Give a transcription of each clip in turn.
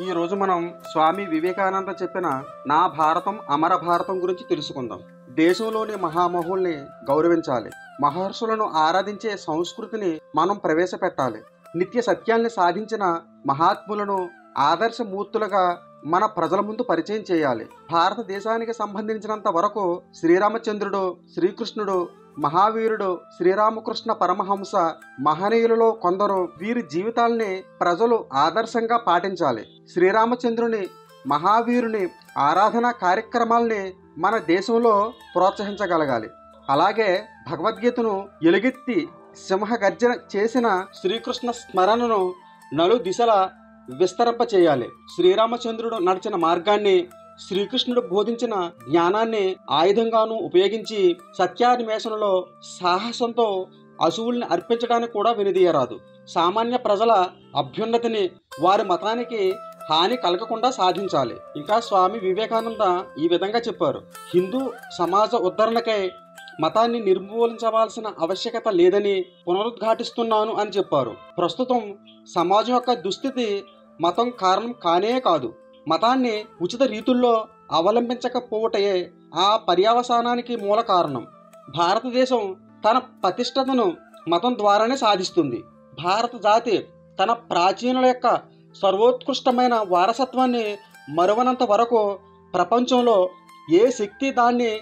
ఈ రోజు మనం స్వామి వివేకానంద చెప్పిన నా భారతం అమర భారతం గురించి తెలుసుకుందాం. దేశంలోని మహామహుల్ని గౌరవించాలి. మహర్షులను ఆరాధించే సంస్కృతిని మనం ప్రవేశపెట్టాలి. నిత్య సత్యాల్ని సాధించిన మహాత్ములను ఆదర్శమూర్తులుగా మన ప్రజల ముందు పరిచయం చేయాలి. భారతదేశానికి సంబంధించినంత వరకు శ్రీరామచంద్రుడు, శ్రీకృష్ణుడు, మహావీరుడు, శ్రీరామకృష్ణ పరమహంస మహనీయులలో కొందరు. వీరి జీవితాల్ని ప్రజలు ఆదర్శంగా పాటించాలి. శ్రీరామచంద్రుని, మహావీరుని ఆరాధనా కార్యక్రమాల్ని మన దేశంలో ప్రోత్సహించగలగాలి. అలాగే భగవద్గీతను ఎలుగెత్తి సింహగర్జన చేసిన శ్రీకృష్ణ స్మరణను నలు దిశల విస్తరింప చేయాలి. శ్రీరామచంద్రుడు నడిచిన మార్గాన్ని, శ్రీకృష్ణుడు బోధించిన జ్ఞానాన్ని ఆయుధంగాను ఉపయోగించి సత్యాన్వేషణలో సాహసంతో అసువుల్ని అర్పించడానికి కూడా వెనుదీయరాదు. సామాన్య ప్రజల అభ్యున్నతిని, వారి మతానికి హాని కలగకుండా సాధించాలి. ఇంకా స్వామి వివేకానంద ఈ విధంగా చెప్పారు: హిందూ సమాజ ఉద్ధరణకై మతాన్ని నిర్మూలించవలసిన ఆవశ్యకత లేదని పునరుద్ఘాటిస్తున్నాను అని చెప్పారు. ప్రస్తుతం సమాజం యొక్క దుస్థితి మతం కారణం కానే కాదు. మతాన్ని ఉచిత రీతుల్లో అవలంబించకపోవటే ఆ పర్యవసానానికి మూల కారణం. భారతదేశం తన ప్రతిష్టతను మతం ద్వారానే సాధిస్తుంది. భారత జాతి తన ప్రాచీనుల యొక్క సర్వోత్కృష్టమైన వారసత్వాన్ని మరువనంత వరకు ప్రపంచంలో ఏ శక్తి దాన్ని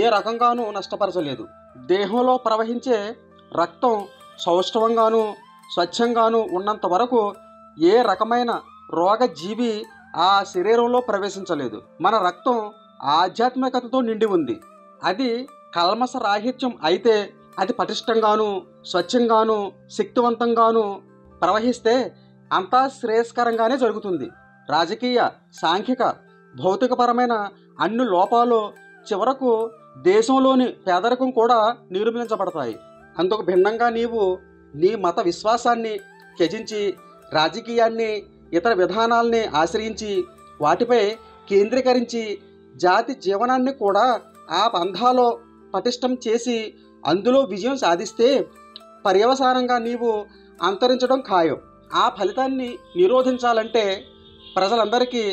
ఏ రకంగానూ నష్టపరచలేదు. దేహంలో ప్రవహించే రక్తం సౌష్ఠవంగాను స్వచ్ఛంగాను ఉన్నంత వరకు ఏ రకమైన రోగజీవి ఆ శరీరంలో ప్రవేశించలేదు. మన రక్తం ఆధ్యాత్మికతతో నిండి ఉంది. అది కల్మష రాహిత్యం అయితే అది పటిష్టంగాను స్వచ్ఛంగాను శక్తివంతంగాను ప్రవహిస్తే అంతా శ్రేయస్కరంగానే జరుగుతుంది. రాజకీయ, సాంఘిక, భౌతికపరమైన అన్ని లోపాలు చివరకు దేశంలోని పేదరికం కూడా నిర్మూలించబడతాయి. అందుకు భిన్నంగా నీవు నీ మత విశ్వాసాన్ని త్యజించి రాజకీయాన్ని, ఇతర విధానాల్ని ఆశ్రయించి వాటిపై కేంద్రీకరించి జాతి జీవనాన్ని కూడా ఆ పంథాలో పటిష్టం చేసి అందులో విజయం సాధిస్తే పర్యవసానంగా నీవు అంతరించడం ఖాయం. ఆ ఫలితాన్ని నిరోధించాలంటే ప్రజలందరికీ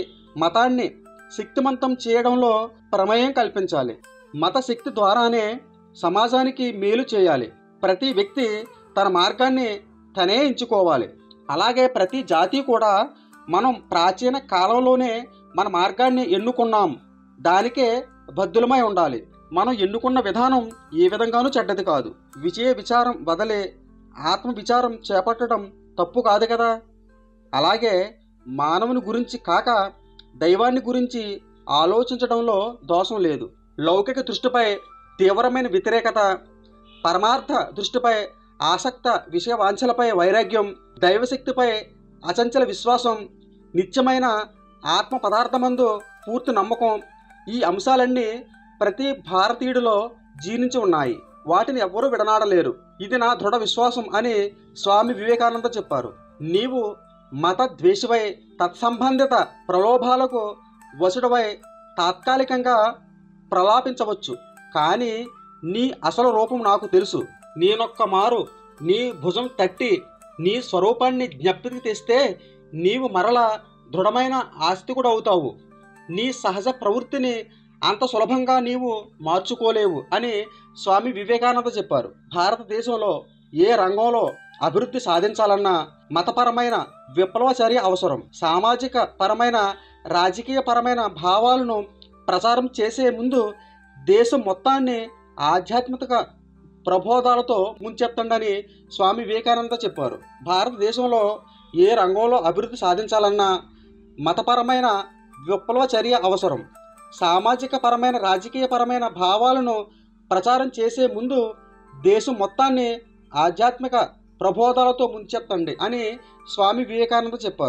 మతాన్ని శక్తిమంతం చేయడంలో ప్రమేయం కల్పించాలి. మత శక్తి ద్వారానే సమాజానికి మేలు చేయాలి. ప్రతి వ్యక్తి తన మార్గాన్ని తనే ఎంచుకోవాలి. అలాగే ప్రతి జాతి కూడా మనం ప్రాచీన కాలంలోనే మన మార్గాన్ని ఎన్నుకున్నాం, దానికే బద్ధులమై ఉండాలి. మనం ఎన్నుకున్న విధానం ఏ విధంగానూ చెడ్డది కాదు. విజయ విచారం వదలే ఆత్మ విచారం చేపట్టడం తప్పు కాదు కదా. అలాగే మానవుని గురించి కాక దైవాన్ని గురించి ఆలోచించడంలో దోషం లేదు. లౌకిక దృష్టిపై తీవ్రమైన వ్యతిరేకత, పరమార్థ దృష్టిపై ఆసక్త, విషయ వాంఛలపై వైరాగ్యం, దైవశక్తిపై అచంచల విశ్వాసం, నిత్యమైన ఆత్మ పదార్థమందు పూర్తి నమ్మకం, ఈ అంశాలన్నీ ప్రతి భారతీయుడిలో జీర్ణించి ఉన్నాయి. వాటిని ఎవ్వరూ విడనాడలేరు. ఇది నా దృఢ విశ్వాసం అని స్వామి వివేకానంద చెప్పారు. నీవు మత ద్వేషివై తత్సంబంధిత ప్రలోభాలకు వశుడవై తాత్కాలికంగా ప్రలాపించవచ్చు, కానీ నీ అసలు రూపం నాకు తెలుసు. నేనొక్క మారు నీ భుజం తట్టి నీ స్వరూపాన్ని జ్ఞప్తికి తెస్తే నీవు మరలా దృఢమైన ఆస్తికుడు అవుతావు. నీ సహజ ప్రవృత్తిని అంత సులభంగా నీవు మార్చుకోలేవు అని స్వామి వివేకానంద చెప్పారు. భారతదేశంలో ఏ రంగంలో అభివృద్ధి సాధించాలన్నా మతపరమైన విప్లవచర్య అవసరం. సామాజిక పరమైన, రాజకీయ పరమైన భావాలను ప్రచారం చేసే ముందు దేశం మొత్తాన్ని ఆధ్యాత్మిక ప్రబోధాలతో ముంచెత్తండని స్వామి వివేకానంద చెప్పారు. భారతదేశంలో ఏ రంగంలో అభివృద్ధి సాధించాలన్నా మతపరమైన విప్లవచర్య అవసరం. సామాజిక పరమైన, రాజకీయ పరమైన భావాలను ప్రచారం చేసే ముందు దేశం మొత్తాన్ని ఆధ్యాత్మిక ప్రబోధాలతో ముంచెత్తండి అని స్వామి వివేకానంద చెప్పారు.